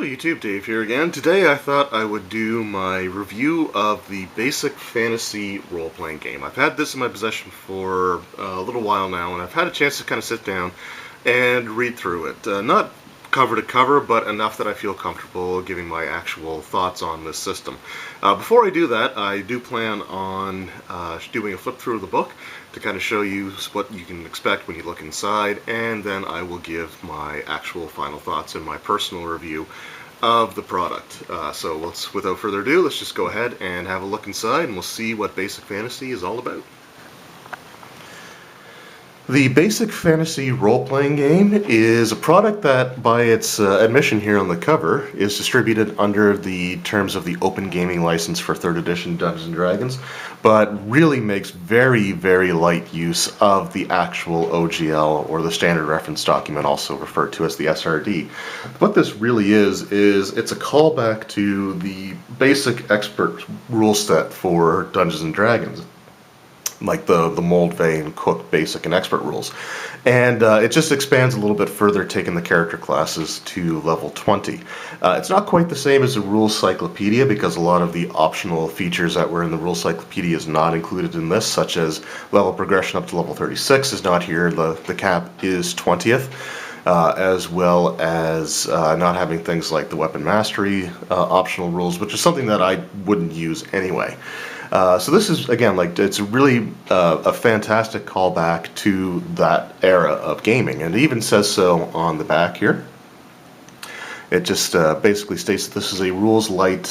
YouTube, Dave here again. Today I thought I would do my review of the Basic Fantasy role-playing game. I've had this in my possession for a little while now, and I've had a chance to kind of sit down and read through it. Not cover to cover, but enough that I feel comfortable giving my actual thoughts on this system. Before I do that, I do plan on doing a flip through of the book to kind of show you what you can expect when you look inside, and then I will give my actual final thoughts and my personal review of the product. So without further ado, let's just go ahead and have a look inside, and we'll see what Basic Fantasy is all about. The Basic Fantasy role-playing game is a product that, by its admission here on the cover, is distributed under the terms of the Open Gaming License for 3rd Edition Dungeons & Dragons, but really makes very, very light use of the actual OGL, or the Standard Reference Document, also referred to as the SRD. What this really is it's a callback to the basic expert rule set for Dungeons & Dragons, like the Mold, Vein, Cook, Basic, and Expert rules. And it just expands a little bit further, taking the character classes to level 20. It's not quite the same as the Rules Cyclopedia, because a lot of the optional features that were in the Rules Cyclopedia is not included in this, such as level progression up to level 36 is not here. The cap is 20th. As well as not having things like the Weapon Mastery optional rules, which is something that I wouldn't use anyway. So this is, again, it's really a fantastic callback to that era of gaming, and it even says so on the back here. It just basically states that this is a rules-light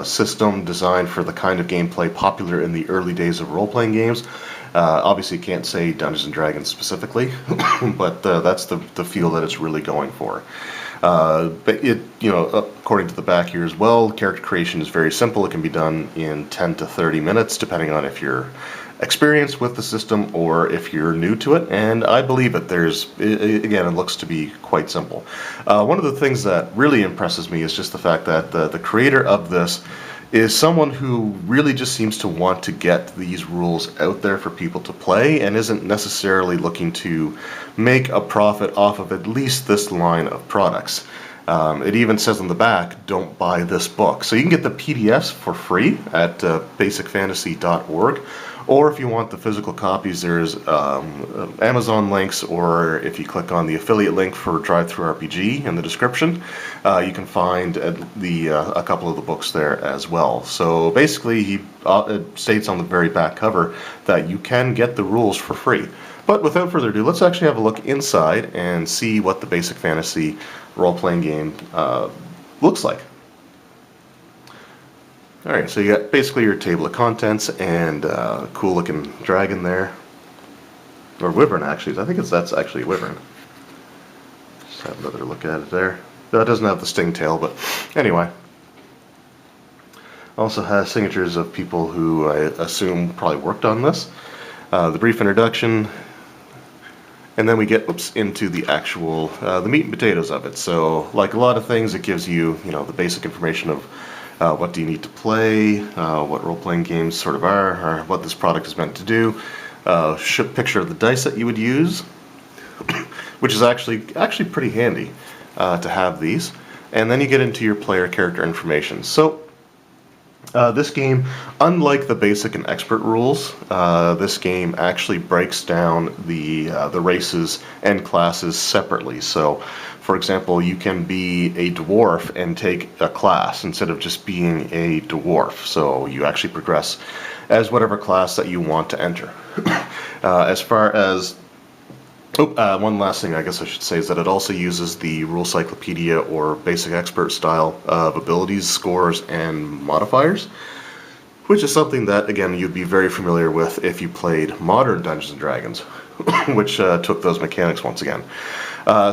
system designed for the kind of gameplay popular in the early days of role-playing games. Obviously, you can't say Dungeons & Dragons specifically, but that's the feel that it's really going for. But according to the back here as well, character creation is very simple. It can be done in 10 to 30 minutes, depending on if you're experienced with the system or if you're new to it, and I believe it. Again, it looks to be quite simple. One of the things that really impresses me is just the fact that the creator of this is someone who really just seems to want to get these rules out there for people to play, and isn't necessarily looking to make a profit off of at least this line of products. It even says on the back, don't buy this book. So you can get the PDFs for free at basicfantasy.org, or if you want the physical copies, there's Amazon links, or if you click on the affiliate link for DriveThruRPG in the description, you can find a couple of the books there as well. So basically, he states on the very back cover that you can get the rules for free. But without further ado, let's actually have a look inside and see what the Basic Fantasy role-playing game looks like. Alright, so you got basically your table of contents and cool looking dragon there. Or wyvern, actually. I think that's actually a wyvern. Just have another look at it there. No, it doesn't have the sting tail, but anyway. Also has signatures of people who I assume probably worked on this. The brief introduction. And then we get into the actual the meat and potatoes of it. So, like a lot of things, it gives you the basic information of what do you need to play, what role-playing games sort of are, or what this product is meant to do. Picture of the dice that you would use, which is actually pretty handy to have these. And then you get into your player character information. So this game, unlike the basic and expert rules, this game actually breaks down the races and classes separately. So, for example, you can be a dwarf and take a class instead of just being a dwarf. So you actually progress as whatever class that you want to enter. As far as one last thing I guess I should say is that it also uses the Rule Cyclopedia or Basic Expert style of abilities, scores, and modifiers, which is something that, again, you'd be very familiar with if you played modern Dungeons & Dragons, which took those mechanics once again.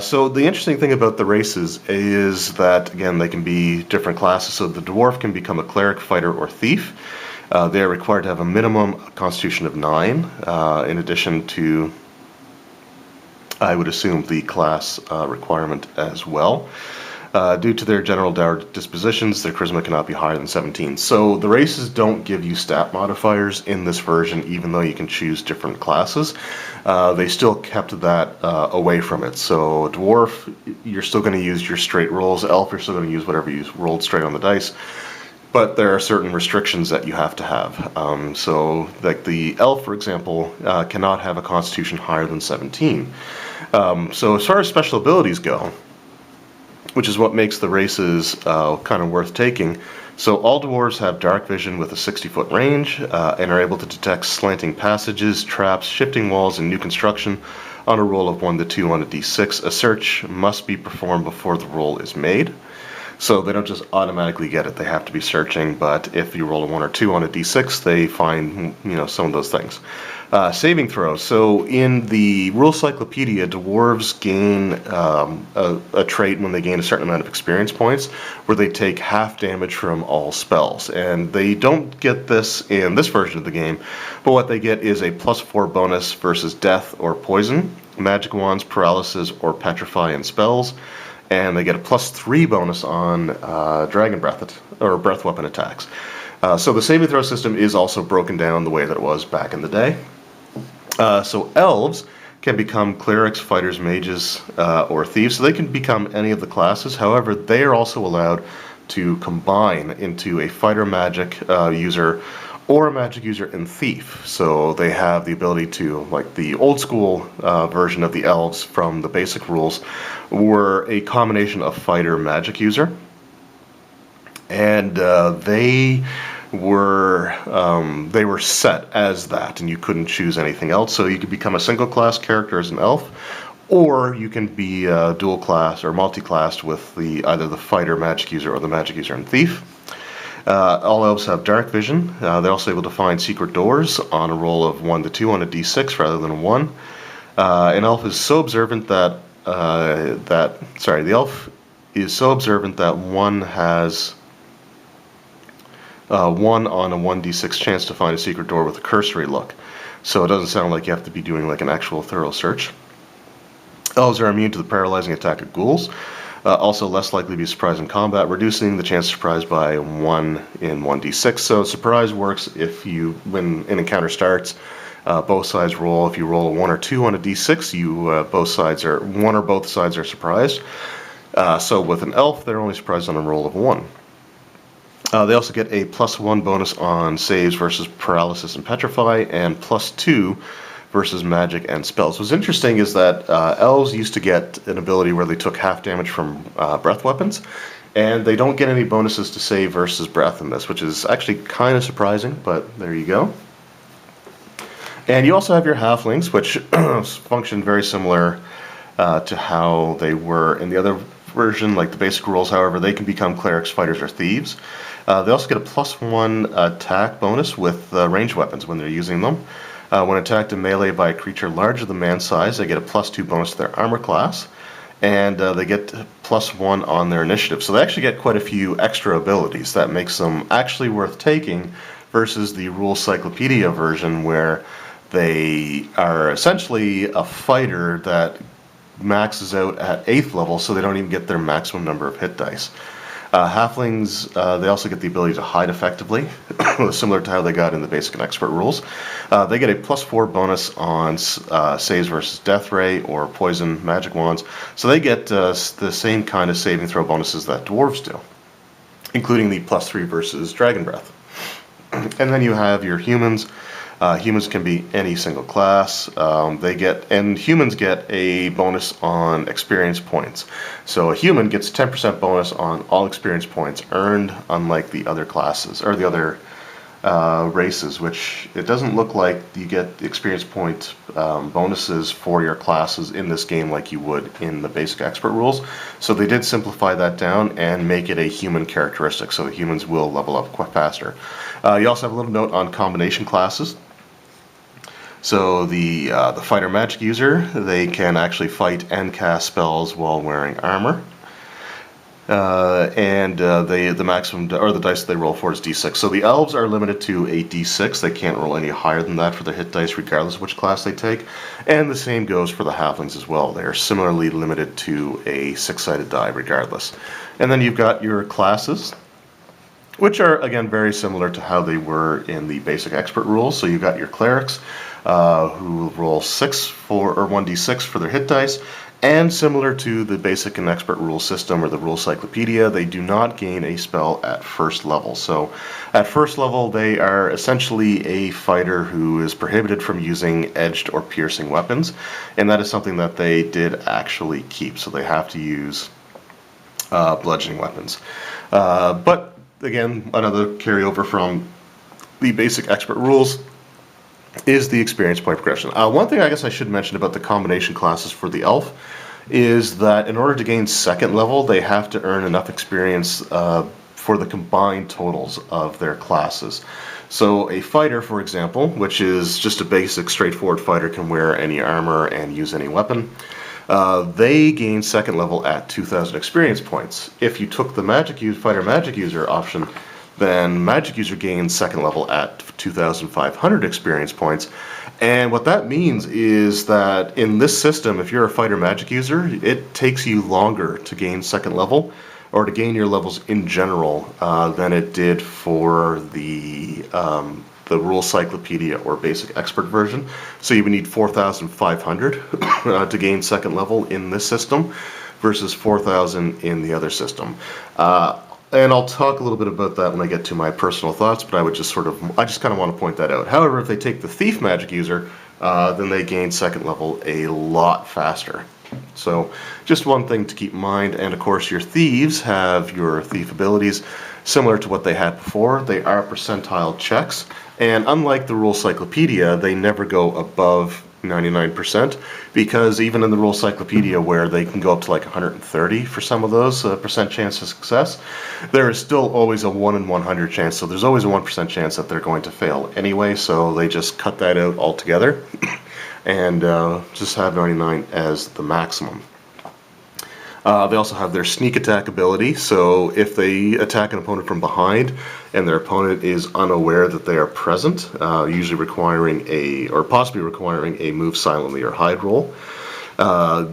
So the interesting thing about the races is that, again, they can be different classes. So the dwarf can become a cleric, fighter, or thief. They are required to have a minimum constitution of 9, in addition to, I would assume, the class requirement as well. Due to their general dour dispositions, their charisma cannot be higher than 17. So the races don't give you stat modifiers in this version, even though you can choose different classes. They still kept that away from it. So dwarf, you're still going to use your straight rolls. Elf, you're still going to use whatever you rolled straight on the dice. But there are certain restrictions that you have to have. So, like the elf, for example, cannot have a constitution higher than 17. So as far as special abilities go, which is what makes the races kind of worth taking. So all dwarves have dark vision with a 60-foot range and are able to detect slanting passages, traps, shifting walls, and new construction on a roll of 1 to 2 on a d6. A search must be performed before the roll is made. So they don't just automatically get it, they have to be searching, but if you roll a 1 or 2 on a d6, they find, some of those things. Saving throws. So in the Rule Cyclopedia, dwarves gain a trait when they gain a certain amount of experience points, where they take half damage from all spells. And they don't get this in this version of the game, but what they get is a +4 bonus versus death or poison, magic wands, paralysis, or petrify in spells. And they get a +3 bonus on dragon breath or breath weapon attacks. So the saving throw system is also broken down the way that it was back in the day. So elves can become clerics, fighters, mages, or thieves. So they can become any of the classes. However, they are also allowed to combine into a fighter magic user or a magic user and thief. So they have the ability to, like the old school version of the elves from the basic rules, were a combination of fighter magic user. And they were set as that, and you couldn't choose anything else. So you could become a single class character as an elf, or you can be dual class or multi-classed with either the fighter magic user or the magic user and thief. All elves have dark vision. They're also able to find secret doors on a roll of 1 to 2 on a d6 rather than a 1. An elf is so observant that the elf is so observant that one has 1 on a 1d6 chance to find a secret door with a cursory look. So it doesn't sound like you have to be doing like an actual thorough search. Elves are immune to the paralyzing attack of ghouls. Also less likely to be surprised in combat, reducing the chance of surprise by 1 in 1d6. So surprise works when an encounter starts, both sides roll. If you roll a 1 or 2 on a d6, one or both sides are surprised. So with an elf, they're only surprised on a roll of 1. They also get a +1 bonus on saves versus paralysis and petrify, and +2 versus magic and spells. What's interesting is that elves used to get an ability where they took half damage from breath weapons, and they don't get any bonuses to save versus breath in this, which is actually kind of surprising, but there you go. And you also have your halflings, which function very similar to how they were in the other version, like the basic rules. However, they can become clerics, fighters, or thieves. They also get a +1 attack bonus with ranged weapons when they're using them. When attacked in melee by a creature larger than man size, they get a +2 bonus to their armor class, and they get +1 on their initiative. So they actually get quite a few extra abilities that makes them actually worth taking versus the Rule Cyclopedia version, where they are essentially a fighter that maxes out at 8th level, so they don't even get their maximum number of hit dice. Halflings, they also get the ability to hide effectively, similar to how they got in the basic and expert rules. They get a +4 bonus on saves versus death ray or poison magic wands, so they get the same kind of saving throw bonuses that dwarves do, including the +3 versus dragon breath. And then you have your humans. Humans can be any single class. Humans get a bonus on experience points. So a human gets 10% bonus on all experience points earned, unlike the other classes or the other races, which it doesn't look like you get the experience point bonuses for your classes in this game like you would in the basic expert rules. So they did simplify that down and make it a human characteristic, so the humans will level up quite faster. You also have a little note on combination classes. So the fighter magic user, they can actually fight and cast spells while wearing armor. the maximum or the dice they roll for is d6. So the elves are limited to a d6. They can't roll any higher than that for their hit dice, regardless of which class they take. And the same goes for the halflings as well. They are similarly limited to a 6-sided die, regardless. And then you've got your classes, which are again very similar to how they were in the basic expert rules. So you've got your clerics, who roll 1d6 for their hit dice. And similar to the basic and expert rule system or the rule cyclopedia, they do not gain a spell at first level. So at first level, they are essentially a fighter who is prohibited from using edged or piercing weapons. And that is something that they did actually keep. So they have to use bludgeoning weapons. But again, another carryover from the basic expert rules is the experience point progression. One thing I guess I should mention about the combination classes for the elf is that in order to gain second level, they have to earn enough experience for the combined totals of their classes. So a fighter, for example, which is just a basic straightforward fighter, can wear any armor and use any weapon. They gain second level at 2,000 experience points. If you took the fighter magic user option, then magic user gains second level at 2,500 experience points. And what that means is that in this system, if you're a fighter magic user, it takes you longer to gain second level, or to gain your levels in general, than it did for the rule cyclopedia or basic expert version. So you would need 4,500 to gain second level in this system versus 4,000 in the other system. And I'll talk a little bit about that when I get to my personal thoughts, but I just kind of want to point that out. However, if they take the thief magic user, then they gain second level a lot faster. So just one thing to keep in mind. And of course, your thieves have your thief abilities similar to what they had before. They are percentile checks, and unlike the rule cyclopedia, they never go above 99%, because even in the rule cyclopedia, where they can go up to like 130 for some of those percent chance of success, there is still always a 1 in 100 chance. So there's always a 1% chance that they're going to fail anyway, so they just cut that out altogether and just have 99 as the maximum. They also have their sneak attack ability, so if they attack an opponent from behind and their opponent is unaware that they are present, usually possibly requiring a move silently or hide roll,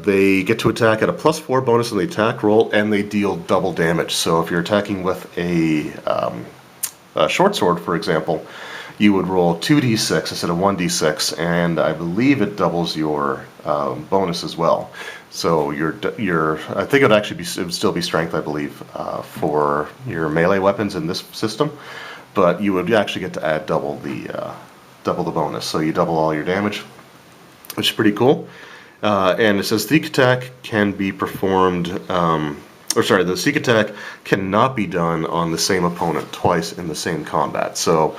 they get to attack at a +4 bonus on the attack roll, and they deal double damage. So if you're attacking with a short sword, for example, you would roll 2d6 instead of 1d6, and I believe it doubles your bonus as well. So I think it would still be strength, I believe, for your melee weapons in this system, but you would actually get to add double the bonus. So you double all your damage, which is pretty cool. And it says sneak attack can be performed. The sneak attack cannot be done on the same opponent twice in the same combat. So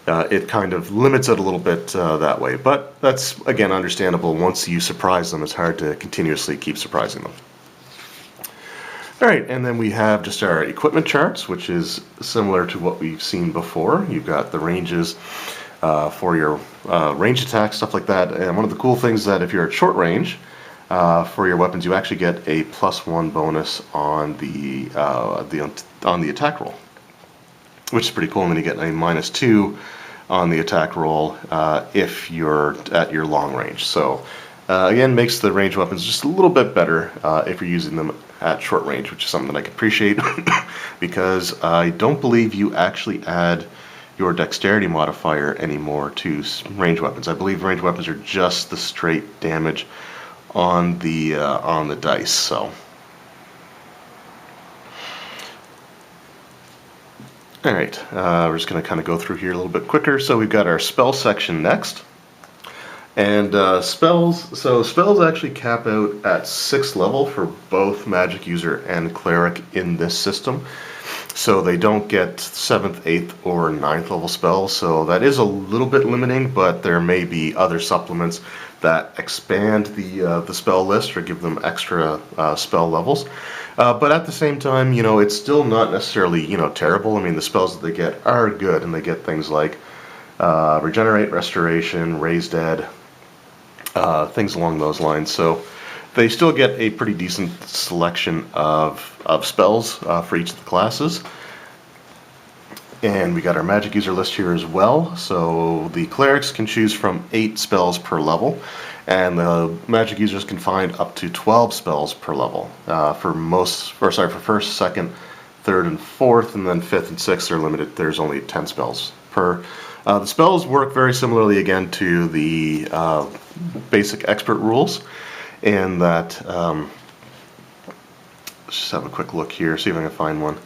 it kind of limits it a little bit that way. But that's, again, understandable. Once you surprise them, it's hard to continuously keep surprising them. Alright, and then we have just our equipment charts, which is similar to what we've seen before. You've got the ranges for your range attacks, stuff like that. And one of the cool things is that if you're at short range, for your weapons, you actually get a +1 bonus on the attack roll, which is pretty cool. And then you get a -2 on the attack roll if you're at your long range. So again, makes the range weapons just a little bit better if you're using them at short range, which is something that I can appreciate because I don't believe you actually add your dexterity modifier anymore to range weapons. I believe range weapons are just the straight damage on the dice. So. Alright, we're just going to kind of go through here a little bit quicker. So we've got our spell section next. And spells actually cap out at 6th level for both magic user and cleric in this system. So they don't get 7th, 8th, or 9th level spells. So that is a little bit limiting, but there may be other supplements that expand the spell list or give them extra spell levels. But at the same time, it's still not necessarily, terrible. I mean, the spells that they get are good, and they get things like Regenerate, Restoration, Raise Dead, things along those lines. So they still get a pretty decent selection of spells for each of the classes. And we got our magic user list here as well. So the clerics can choose from 8 spells per level, and the magic users can find up to 12 spells per level. For first, second, third, and fourth, and then fifth and sixth are limited. There's only 10 spells per. The spells work very similarly again to the basic expert rules, in that let's just have a quick look here, see if I can find one.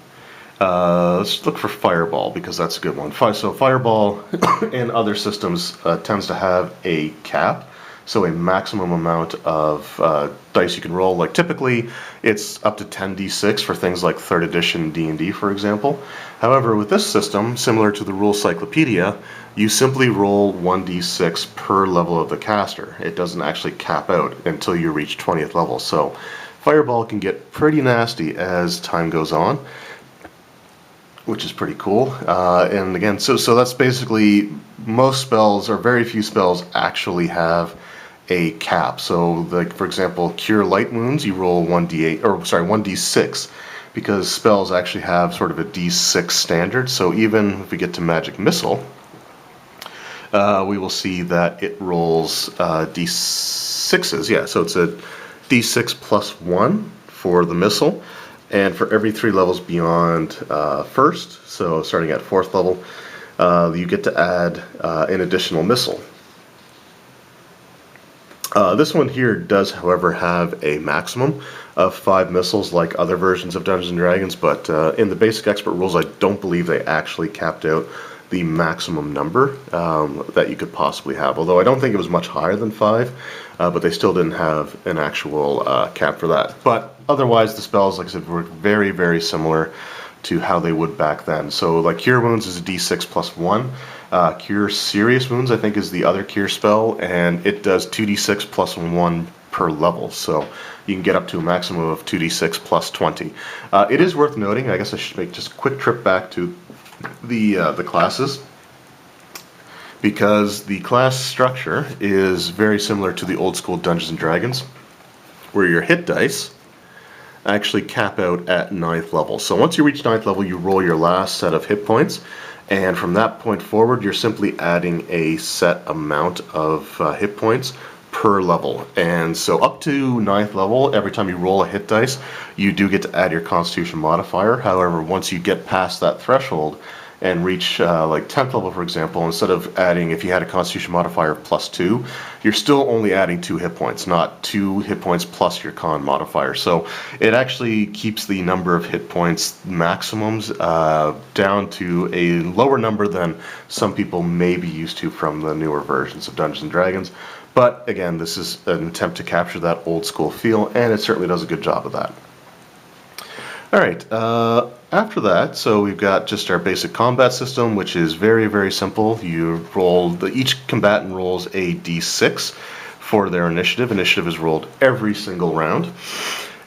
Let's look for Fireball, because that's a good one. So Fireball in other systems tends to have a cap, so a maximum amount of dice you can roll. Like typically it's up to 10d6 for things like 3rd edition D&D, for example. However, with this system, similar to the Rule Cyclopedia, you simply roll 1d6 per level of the caster. It doesn't actually cap out until you reach 20th level. So Fireball can get pretty nasty as time goes on, which is pretty cool. And again, so that's basically, most spells, or very few spells, actually have a cap. So like, for example, Cure Light Wounds, you roll 1d6, because spells actually have sort of a d6 standard. So even if we get to Magic Missile, we will see that it rolls d6s. Yeah, so it's a d6 plus 1 for the missile. And for every 3 levels beyond first, so starting at 4th level, you get to add an additional missile. This one here does, however, have a maximum of 5 missiles like other versions of Dungeons & Dragons, but in the basic expert rules, I don't believe they actually capped out the maximum number that you could possibly have, although I don't think it was much higher than 5, but they still didn't have an actual cap for that. But otherwise, the spells, like I said, were very, very similar to how they would back then. So like Cure Wounds is a d6 plus 1. Cure Serious Wounds, I think, is the other cure spell, and it does 2d6 plus 1 per level. So you can get up to a maximum of 2d6 plus 20. It is worth noting, I guess I should make just a quick trip back to the classes, because the class structure is very similar to the old school Dungeons & Dragons, where your hit dice actually cap out at 9th level. So once you reach 9th level, you roll your last set of hit points, and from that point forward, you're simply adding a set amount of hit points per level. And so up to 9th level, every time you roll a hit dice, you do get to add your Constitution modifier. However, once you get past that threshold and reach like 10th level, for example, instead of adding, if you had a Constitution modifier of +2, you're still only adding 2 hit points, not 2 hit points plus your con modifier. So it actually keeps the number of hit points maximums down to a lower number than some people may be used to from the newer versions of Dungeons & Dragons. But again, this is an attempt to capture that old school feel, and it certainly does a good job of that. Alright, after that, so we've got just our basic combat system, which is very, very simple. You roll, each combatant rolls a d6 for their initiative. Initiative is rolled every single round.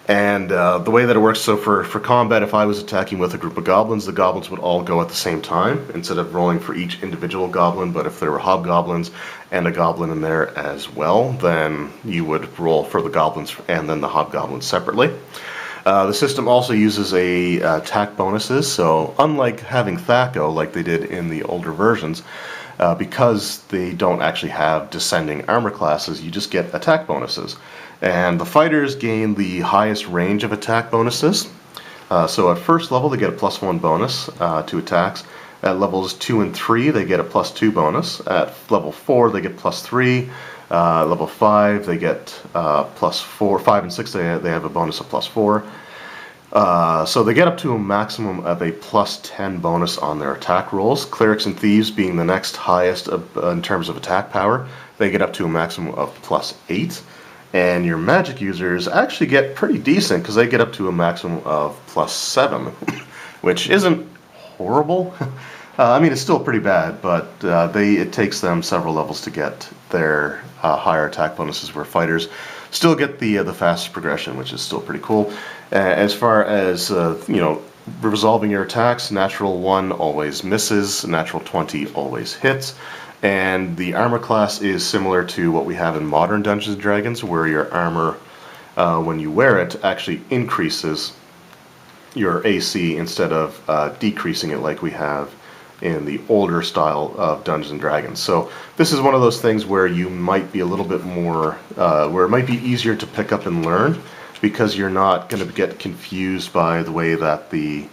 And the way that it works, so for combat, if I was attacking with a group of goblins, the goblins would all go at the same time, instead of rolling for each individual goblin. But if there were hobgoblins and a goblin in there as well, then you would roll for the goblins and then the hobgoblins separately. The system also uses attack bonuses, so unlike having THAC0 like they did in the older versions, because they don't actually have descending armor classes, you just get attack bonuses. And the fighters gain the highest range of attack bonuses. So at first level they get a +1 bonus to attacks. At levels 2 and 3 they get a +2 bonus. At level 4 they get +3. Level 5 they get +4. 5 and 6 they have a bonus of +4. So they get up to a maximum of a +10 bonus on their attack rolls. Clerics and Thieves being the next highest in terms of attack power, they get up to a maximum of +8. And your magic users actually get pretty decent, because they get up to a maximum of +7, which isn't horrible. I mean, it's still pretty bad, but it takes them several levels to get their higher attack bonuses, where fighters still get the fastest progression, which is still pretty cool. As far as resolving your attacks, natural 1 always misses, natural 20 always hits, and the armor class is similar to what we have in modern Dungeons & Dragons, where your armor when you wear it, actually increases your AC instead of decreasing it like we have in the older style of Dungeons and Dragons. So this is one of those things where you might be a little bit more, where it might be easier to pick up and learn, because you're not going to get confused by the way that the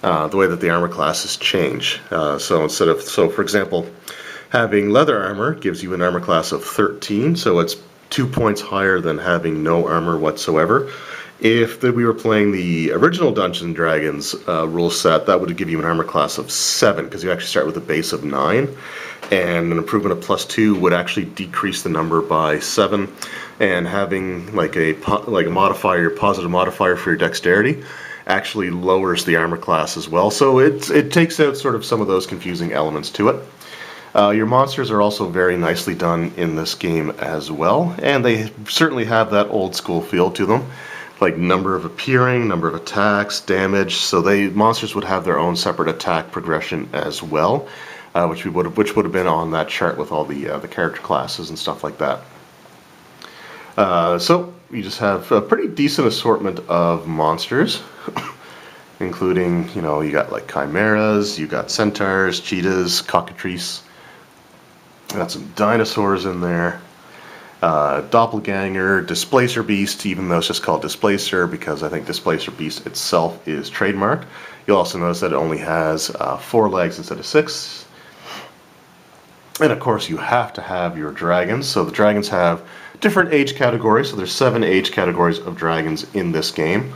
armor classes change. So for example, having leather armor gives you an armor class of 13, so it's 2 points higher than having no armor whatsoever. If we were playing the original Dungeons and Dragons rule set, that would give you an armor class of 7, because you actually start with a base of 9, and an improvement of +2 would actually decrease the number by 7, and having like a modifier, positive modifier for your dexterity, actually lowers the armor class as well. So it takes out sort of some of those confusing elements to it. Your monsters are also very nicely done in this game as well, and they certainly have that old school feel to them, like number of appearing, number of attacks, damage. So monsters would have their own separate attack progression as well, which would have been on that chart with all the character classes and stuff like that. So you just have a pretty decent assortment of monsters, including, you got like chimeras, you got centaurs, cheetahs, cockatrices. Got some dinosaurs in there. Doppelganger, Displacer Beast, even though it's just called Displacer because I think Displacer Beast itself is trademarked. You'll also notice that it only has 4 legs instead of 6. And of course you have to have your dragons. So the dragons have different age categories. So there's 7 age categories of dragons in this game.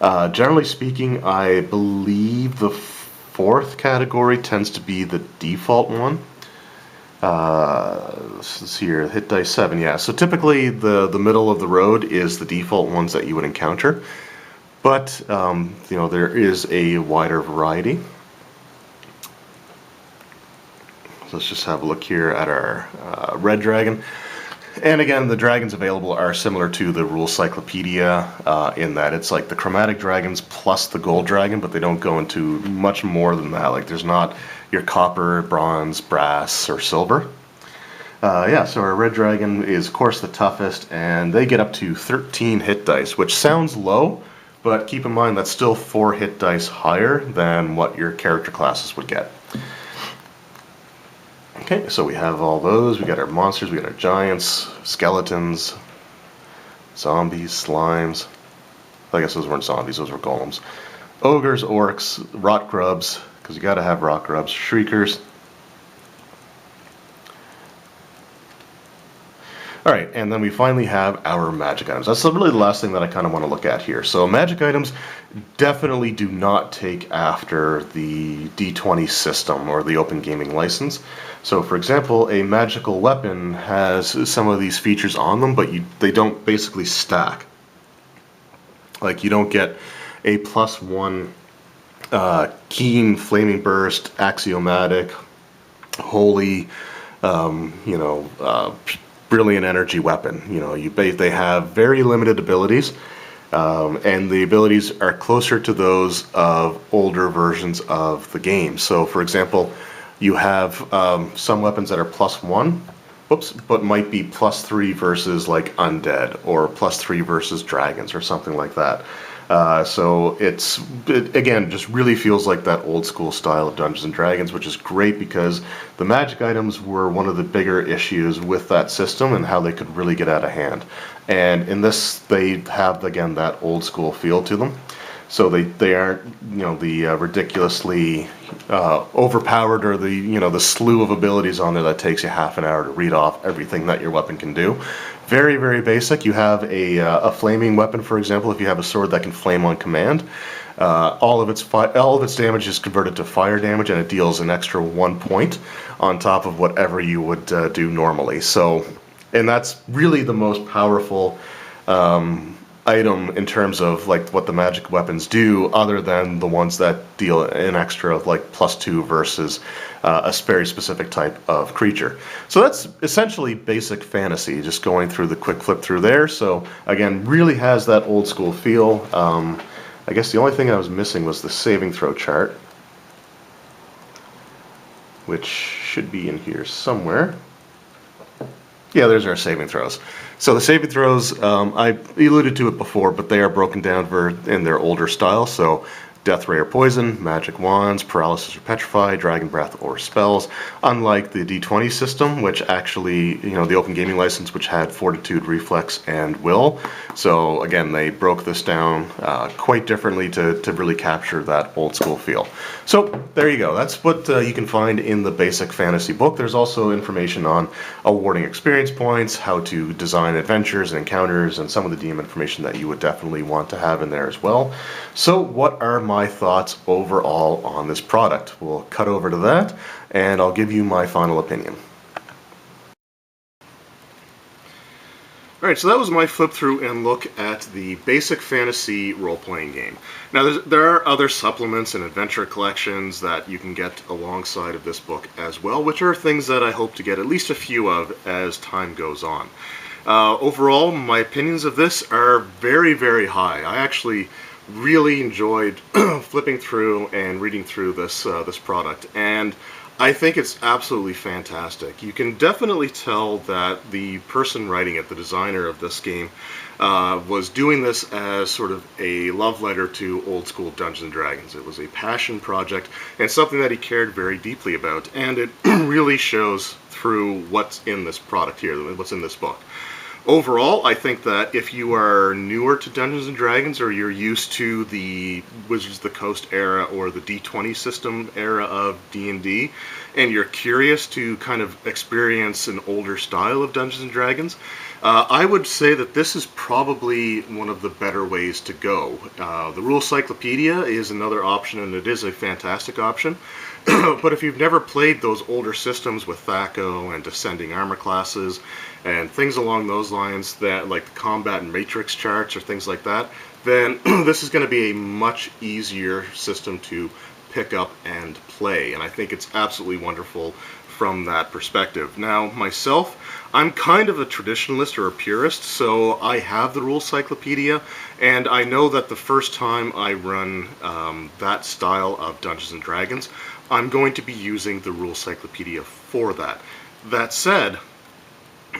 Generally speaking, I believe the 4th category tends to be the default one. Let's see here, hit dice 7, yeah. So typically the middle of the road is the default ones that you would encounter. But, there is a wider variety. So let's just have a look here at our red dragon. And again, the dragons available are similar to the Rule Cyclopedia in that it's like the chromatic dragons plus the gold dragon, but they don't go into much more than that. Like there's not your copper, bronze, brass, or silver. So our red dragon is of course the toughest, and they get up to 13 hit dice, which sounds low, but keep in mind that's still 4 hit dice higher than what your character classes would get. Okay, so we have all those. We got our monsters, we got our giants, skeletons, zombies, slimes. I guess those weren't zombies, those were golems. Ogres, orcs, rot grubs, because you gotta have rot grubs, shriekers. Alright, and then we finally have our magic items. That's really the last thing that I kind of want to look at here. So magic items definitely do not take after the D20 system or the open gaming license. So for example, a magical weapon has some of these features on them, but they don't basically stack. Like you don't get a +1 keen, flaming burst, axiomatic, holy, brilliant energy weapon. They have very limited abilities, and the abilities are closer to those of older versions of the game. So for example, you have some weapons that are +1, but might be +3 versus like undead, or +3 versus dragons, or something like that. So it again just really feels like that old school style of Dungeons and Dragons, which is great because the magic items were one of the bigger issues with that system and how they could really get out of hand. And in this, they have again that old school feel to them. So they aren't the ridiculously overpowered, or the slew of abilities on there that takes you half an hour to read off everything that your weapon can do. Very, very basic. You have a flaming weapon, for example. If you have a sword that can flame on command, all of its damage is converted to fire damage, and it deals an extra 1 point on top of whatever you would do normally. So, and that's really the most powerful item in terms of like what the magic weapons do, other than the ones that deal an extra of like +2 versus a very specific type of creature. So that's essentially basic fantasy, just going through the quick flip through there. So again, really has that old school feel. I guess the only thing I was missing was the saving throw chart, which should be in here somewhere. Yeah, there's our saving throws. So the saving throws, I alluded to it before, but they are broken down in their older style. So Death Ray or Poison, Magic Wands, Paralysis or Petrify, Dragon Breath or Spells. Unlike the D20 system, which actually, the Open Gaming License, which had Fortitude, Reflex, and Will. So again, they broke this down quite differently to really capture that old school feel. So there you go. That's what you can find in the basic fantasy book. There's also information on awarding experience points, how to design adventures and encounters, and some of the DM information that you would definitely want to have in there as well. So what are my thoughts overall on this product? We'll cut over to that, and I'll give you my final opinion. Alright, so that was my flip through and look at the basic fantasy role-playing game. Now, there are other supplements and adventure collections that you can get alongside of this book as well, which are things that I hope to get at least a few of as time goes on. Overall, my opinions of this are very, very high. I actually really enjoyed flipping through and reading through this product, and I think it's absolutely fantastic. You can definitely tell that the person writing it, the designer of this game, was doing this as sort of a love letter to old school Dungeons & Dragons. It was a passion project and something that he cared very deeply about, and it really shows through what's in this product here, what's in this book. Overall, I think that if you are newer to Dungeons & Dragons, or you're used to the Wizards of the Coast era or the D20 system era of D&D, and you're curious to kind of experience an older style of Dungeons & Dragons, I would say that this is probably one of the better ways to go. The Rules Cyclopedia is another option, and it is a fantastic option. But if you've never played those older systems with THAC0 and descending armor classes and things along those lines, that like the combat and matrix charts or things like that, then this is going to be a much easier system to pick up and play. And I think it's absolutely wonderful from that perspective. Now, myself, I'm kind of a traditionalist or a purist, so I have the Rules Cyclopedia, and I know that the first time I run that style of Dungeons & Dragons, I'm going to be using the Rules Cyclopedia for that. That said,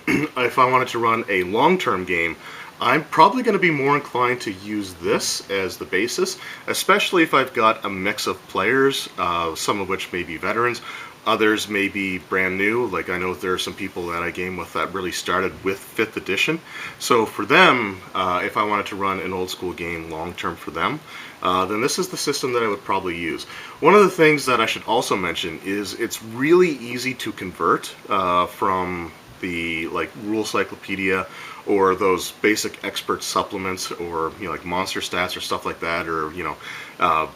if I wanted to run a long-term game, I'm probably going to be more inclined to use this as the basis, especially if I've got a mix of players, some of which may be veterans, others may be brand new. Like, I know there are some people that I game with that really started with 5th edition. So for them, if I wanted to run an old school game long term for them, then this is the system that I would probably use. One of the things that I should also mention is it's really easy to convert from the Rule Cyclopedia or those basic expert supplements, or like monster stats or stuff like that, or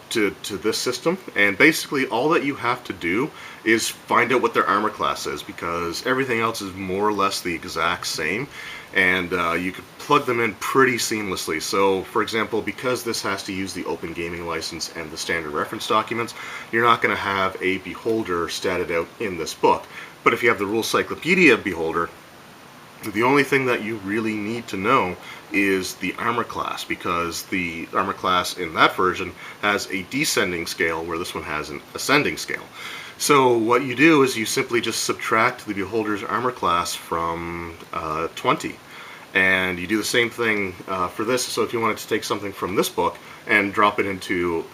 to this system. And basically all that you have to do is find out what their armor class is, because everything else is more or less the exact same, and you could plug them in pretty seamlessly. So for example, because this has to use the Open Gaming License and the standard reference documents, you're not going to have a beholder statted out in this book. But if you have the Rules Cyclopedia beholder, the only thing that you really need to know is the armor class, because the armor class in that version has a descending scale, where this one has an ascending scale. So what you do is you simply just subtract the beholder's armor class from 20. And you do the same thing for this. So if you wanted to take something from this book and drop it into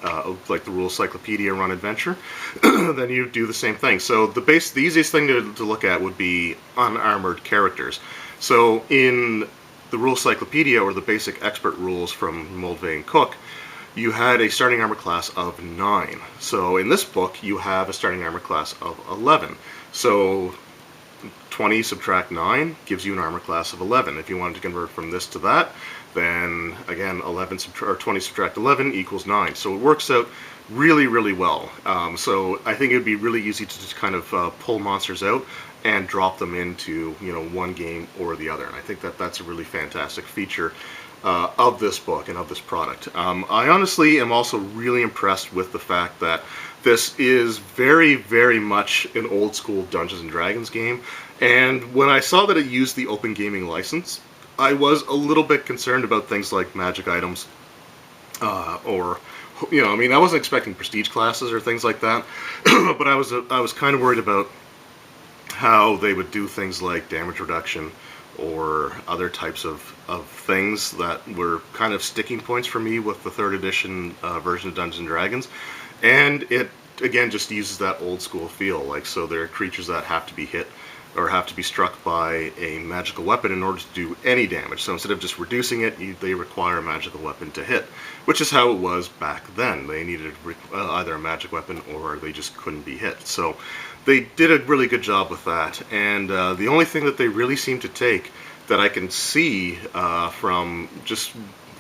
like the Rules Cyclopedia Run Adventure, then you do the same thing. So the easiest thing to look at would be unarmored characters. So in the Rules Cyclopedia, or the basic expert rules from Moldvay and Cook, you had a starting armor class of 9. So in this book, you have a starting armor class of 11. So 20 subtract 9 gives you an armor class of 11. If you wanted to convert from this to that, then again 20 subtract 11 equals 9. So it works out really, really well. So I think it would be really easy to just kind of pull monsters out and drop them into one game or the other. And I think that that's a really fantastic feature of this book and of this product. I honestly am also really impressed with the fact that this is very, very much an old school Dungeons & Dragons game. And when I saw that it used the Open Gaming License, I was a little bit concerned about things like magic items, or I mean, I wasn't expecting prestige classes or things like that, but I was kind of worried about how they would do things like damage reduction or other types of things that were kind of sticking points for me with the third edition version of Dungeons and Dragons. And it again just uses that old school feel. Like, so there are creatures that have to be hit or have to be struck by a magical weapon in order to do any damage. So instead of just reducing it, they require a magical weapon to hit, which is how it was back then. They needed either a magic weapon or they just couldn't be hit. So they did a really good job with that. And the only thing that they really seem to take that I can see from just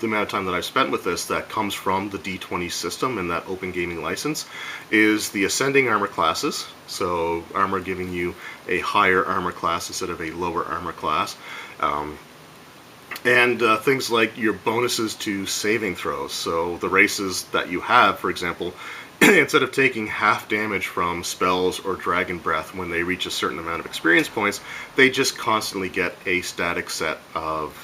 the amount of time that I've spent with this that comes from the D20 system and that open gaming license is the ascending armor classes. So armor giving you a higher armor class instead of a lower armor class. And things like your bonuses to saving throws. So the races that you have, for example, instead of taking half damage from spells or dragon breath when they reach a certain amount of experience points, they just constantly get a static set of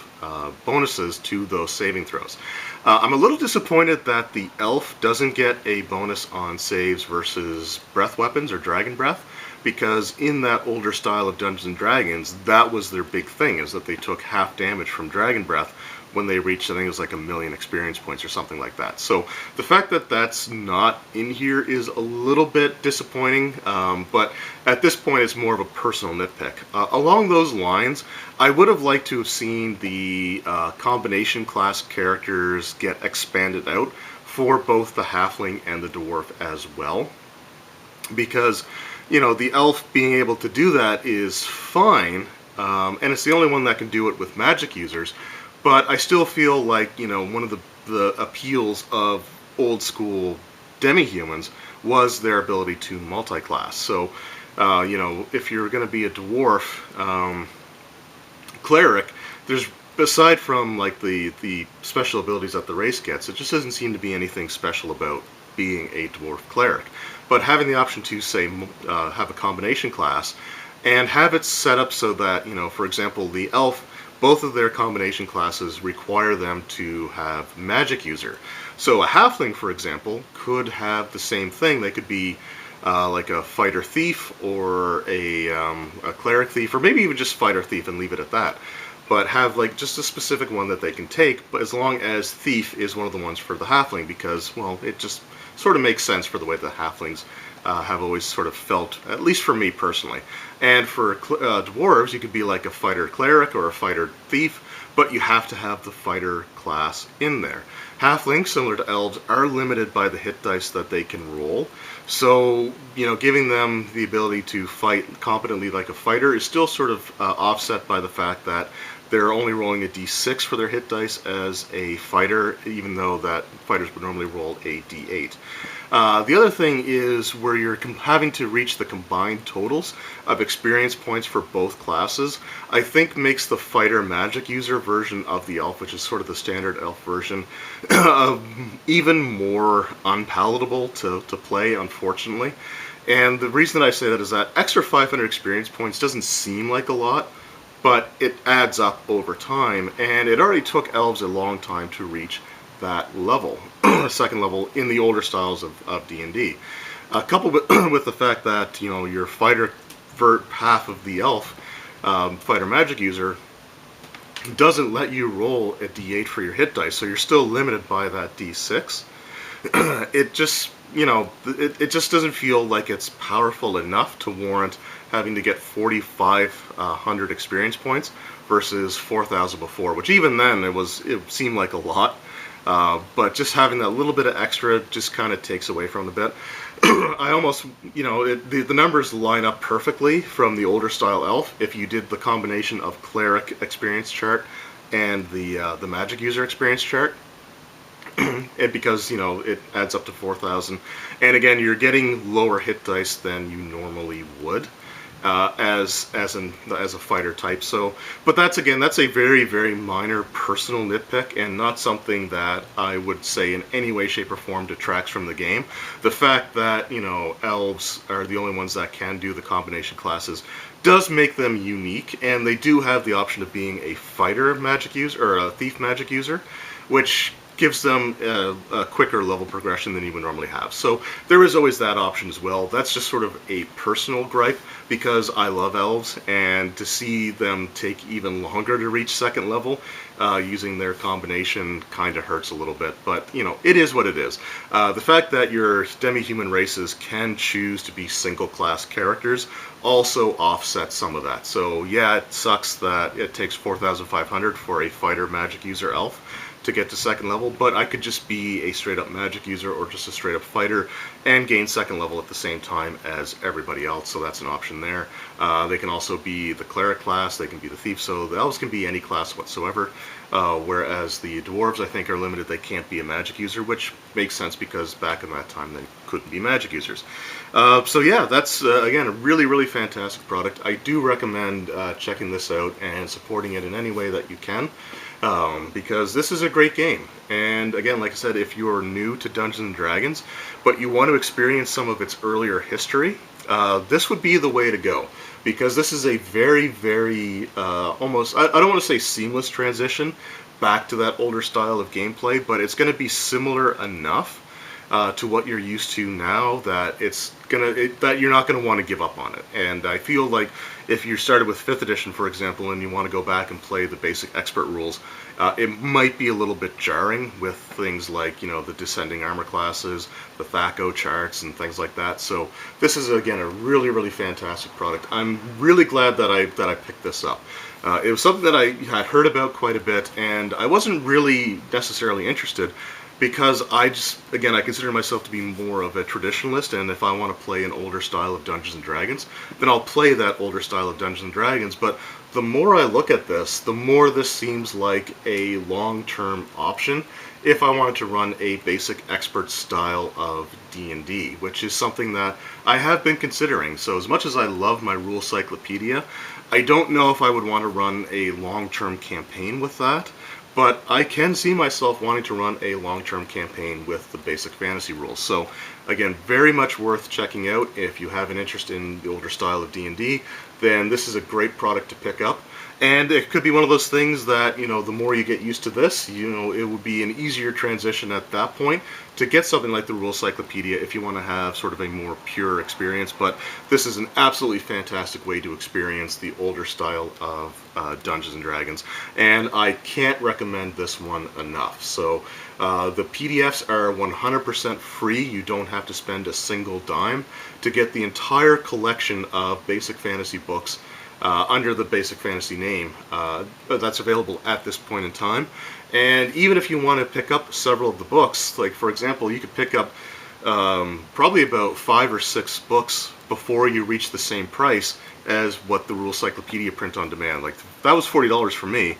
bonuses to those saving throws. I'm a little disappointed that the elf doesn't get a bonus on saves versus breath weapons or dragon breath, because in that older style of Dungeons and Dragons, that was their big thing, is that they took half damage from dragon breath when they reached, I think it was like 1,000,000 experience points or something like that. So the fact that that's not in here is a little bit disappointing, but at this point it's more of a personal nitpick. Along those lines, I would have liked to have seen the combination class characters get expanded out for both the halfling and the dwarf as well, because the elf being able to do that is fine, and it's the only one that can do it with magic users. But I still feel like, one of the appeals of old school demi-humans was their ability to multi-class. So, if you're going to be a dwarf cleric, there's, aside from like the special abilities that the race gets, it just doesn't seem to be anything special about being a dwarf cleric. But having the option to, say, have a combination class and have it set up so that, for example, the elf, both of their combination classes require them to have magic user. So a halfling, for example, could have the same thing. They could be like a fighter thief or a cleric thief, or maybe even just fighter thief and leave it at that. But have like just a specific one that they can take, but as long as thief is one of the ones for the halfling, because, well, it just sort of makes sense for the way the halflings have always sort of felt, at least for me personally. And for dwarves, you could be like a fighter cleric or a fighter thief, but you have to have the fighter class in there. Halflings, similar to elves, are limited by the hit dice that they can roll. So, giving them the ability to fight competently like a fighter is still sort of offset by the fact that they're only rolling a d6 for their hit dice as a fighter, even though that fighters would normally roll a d8. The other thing is where you're having to reach the combined totals of experience points for both classes, I think makes the fighter magic user version of the elf, which is sort of the standard elf version, even more unpalatable to play, unfortunately. And the reason that I say that is that extra 500 experience points doesn't seem like a lot, but it adds up over time, and it already took elves a long time to reach that level, second level, in the older styles of D&D. Coupled with the fact that, your fighter half of the elf, fighter magic user, doesn't let you roll a d8 for your hit dice, so you're still limited by that d6. It just, it just doesn't feel like it's powerful enough to warrant having to get 4,500 experience points versus 4,000 before, which even then it seemed like a lot. But just having that little bit of extra just kind of takes away from the bit. I almost, the numbers line up perfectly from the older style elf if you did the combination of cleric experience chart and the magic user experience chart. And because, it adds up to 4,000. And again, you're getting lower hit dice than you normally would. As a fighter type. So, but that's a very, very minor personal nitpick, and not something that I would say in any way, shape, or form detracts from the game. The fact that, elves are the only ones that can do the combination classes does make them unique, and they do have the option of being a fighter magic user or a thief magic user, which gives them a quicker level progression than you would normally have. So there is always that option as well. That's just sort of a personal gripe because I love elves, and to see them take even longer to reach second level using their combination kind of hurts a little bit. But, you know, it is what it is. The fact that your demi-human races can choose to be single-class characters also offsets some of that. So yeah, it sucks that it takes 4,500 for a fighter magic user elf to get to second level, but I could just be a straight up magic user or just a straight up fighter and gain second level at the same time as everybody else, so that's an option there. They can also be the cleric class, they can be the thief, so the elves can be any class whatsoever, whereas the dwarves I think are limited, they can't be a magic user, which makes sense because back in that time they couldn't be magic users. So yeah, that's again a really fantastic product. I do recommend checking this out and supporting it in any way that you can. Because this is a great game, and again, like I said, if you are new to Dungeons & Dragons but you want to experience some of its earlier history, this would be the way to go, because this is a very almost, I don't want to say seamless transition back to that older style of gameplay, but it's going to be similar enough to what you're used to now that that you're not going to want to give up on it. And I feel like if you started with 5th edition, for example, and you want to go back and play the basic expert rules, it might be a little bit jarring with things like, you know, the descending armor classes, the THAC0 charts, and things like that. So this is again a really fantastic product. I'm really glad that I picked this up. It was something that I had heard about quite a bit, and I wasn't really necessarily interested, because I consider myself to be more of a traditionalist, and if I want to play an older style of Dungeons & Dragons, then I'll play that older style of Dungeons & Dragons, but the more I look at this, the more this seems like a long-term option if I wanted to run a basic expert style of D&D, which is something that I have been considering. So as much as I love my rule cyclopedia, I don't know if I would want to run a long-term campaign with that. But I can see myself wanting to run a long-term campaign with the basic fantasy rules. So again, very much worth checking out. If you have an interest in the older style of D&D, then this is a great product to pick up. And it could be one of those things that, you know, the more you get used to this, you know, it would be an easier transition at that point to get something like the Rule Cyclopedia if you want to have sort of a more pure experience. But this is an absolutely fantastic way to experience the older style of Dungeons & Dragons. And I can't recommend this one enough. So the PDFs are 100% free. You don't have to spend a single dime to get the entire collection of basic fantasy books under the Basic Fantasy name. That's available at this point in time. And even if you want to pick up several of the books, like for example, you could pick up probably about 5 or 6 books before you reach the same price as what the Rule Cyclopedia print on demand. Like that was $40 for me.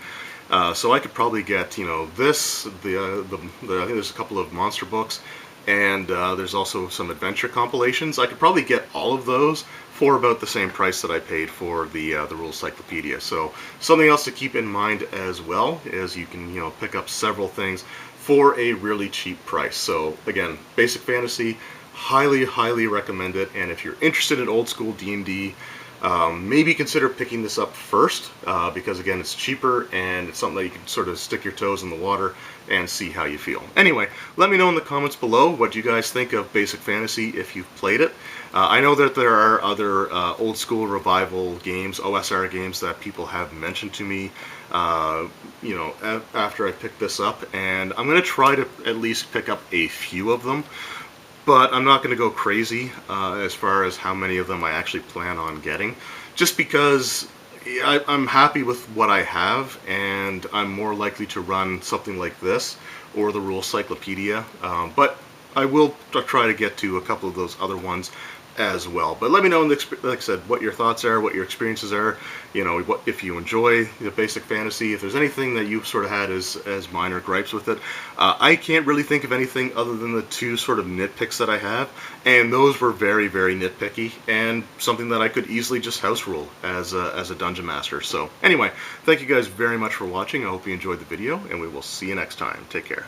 So I could probably get, you know, this, I think there's a couple of monster books, and there's also some adventure compilations. I could probably get all of those for about the same price that I paid for the Rules Cyclopedia. So something else to keep in mind as well is you can, you know, pick up several things for a really cheap price. So again, Basic Fantasy, highly recommend it. And if you're interested in old school D&D, maybe consider picking this up first, because again, it's cheaper and it's something that you can sort of stick your toes in the water and see how you feel. Anyway, let me know in the comments below what you guys think of Basic Fantasy if you've played it. I know that there are other old school revival games, OSR games, that people have mentioned to me, you know, after I picked this up, and I'm going to try to at least pick up a few of them. But I'm not going to go crazy as far as how many of them I actually plan on getting, just because I'm happy with what I have, and I'm more likely to run something like this or the Rule Cyclopedia. But I will try to get to a couple of those other ones as well. But let me know, like I said, what your thoughts are, what your experiences are, you know, what if you enjoy the Basic Fantasy, if there's anything that you've sort of had as minor gripes with it. I can't really think of anything other than the 2 sort of nitpicks that I have, and those were very nitpicky, and something that I could easily just house rule as a dungeon master. So anyway, thank you guys very much for watching. I hope you enjoyed the video, and we will see you next time. Take care.